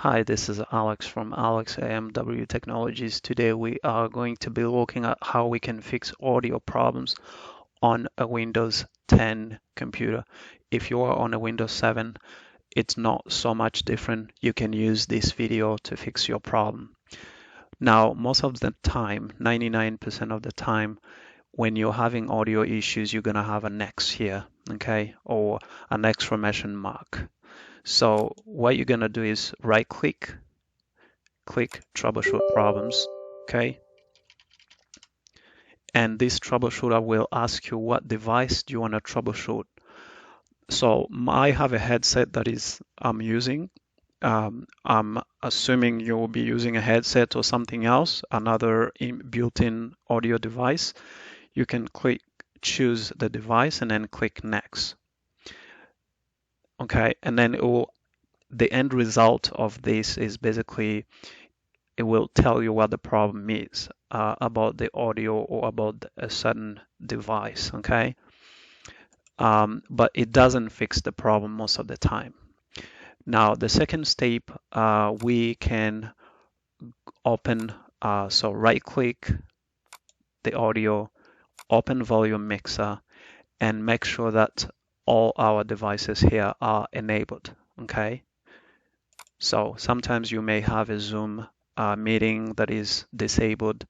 Hi, this is Alex from Alex AMW Technologies. Today we are going to be looking at how we can fix audio problems on a Windows 10 computer. If you are on a Windows 7, it's not so much different. You can use this video to fix your problem. Now, most of the time, 99% of the time, when you're having audio issues, you're going to have an X here, okay, or an exclamation mark. So what you're going to do is right-click, click Troubleshoot Problems, okay? And this troubleshooter will ask you what device do you want to troubleshoot. So I have a headset that I'm using. I'm assuming you will be using a headset or something else, another built-in audio device. You can choose the device and then click Next. Okay, and then the end result of this is basically it will tell you what the problem is about the audio or about a certain device, okay? But it doesn't fix the problem most of the time. Now, the second step, we can open, so right-click the audio, open volume mixer, and make sure that all our devices here are enabled, okay? So sometimes you may have a Zoom meeting that is disabled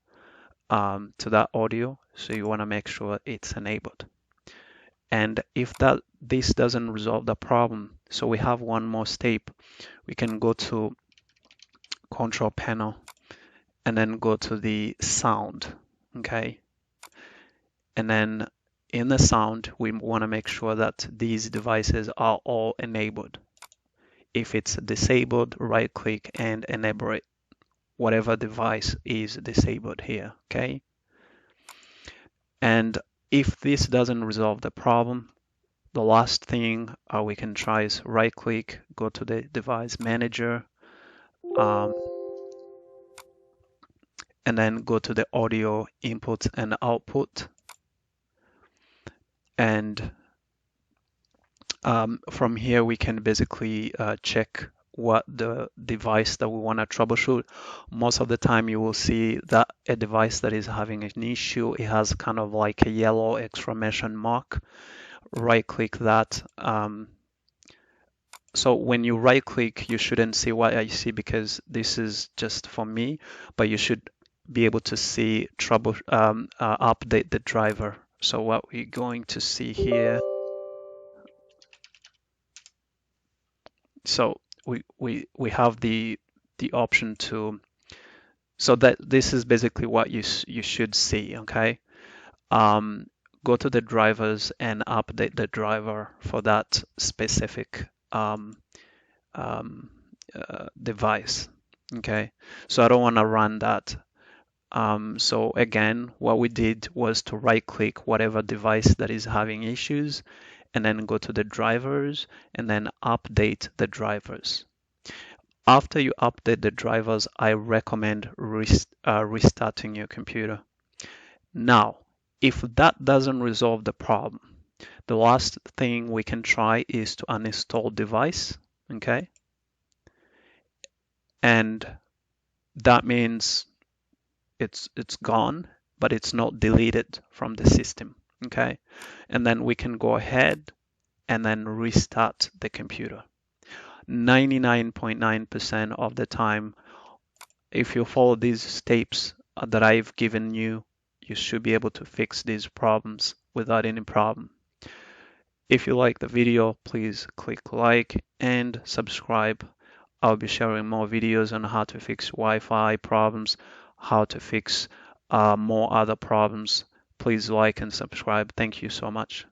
to that audio, so you want to make sure it's enabled. And if this doesn't resolve the problem, so we have one more step. We can go to Control Panel and then go to the sound, okay? And then in the sound, we want to make sure that these devices are all enabled. If it's disabled, right-click and enable it. Whatever device is disabled here, okay? And if this doesn't resolve the problem, the last thing we can try is right-click, go to the device manager, and then go to the audio input and output. And from here, we can basically check what the device that we want to troubleshoot. Most of the time you will see that a device that is having an issue, it has kind of like a yellow exclamation mark. Right click that. So when you right click, you shouldn't see what I see because this is just for me, but you should be able to see update the driver. So what we're going to see here, so we have the option to, so that this is basically what you should see, okay? Go to the drivers and update the driver for that specific device, okay? So I don't want to run that. So again, what we did was to right click whatever device that is having issues and then go to the drivers and then update the drivers. After you update the drivers, I recommend restarting your computer. Now, if that doesn't resolve the problem, the last thing we can try is to uninstall device, okay? And that means it's gone, but it's not deleted from the system, okay? And then we can go ahead and then restart the computer. 99.9% of the time, if you follow these steps that I've given you, you should be able to fix these problems without any problem. If you like the video, please click like and subscribe. I'll be sharing more videos on how to fix Wi-Fi problems, how to fix more other problems. Please like and subscribe. Thank you so much.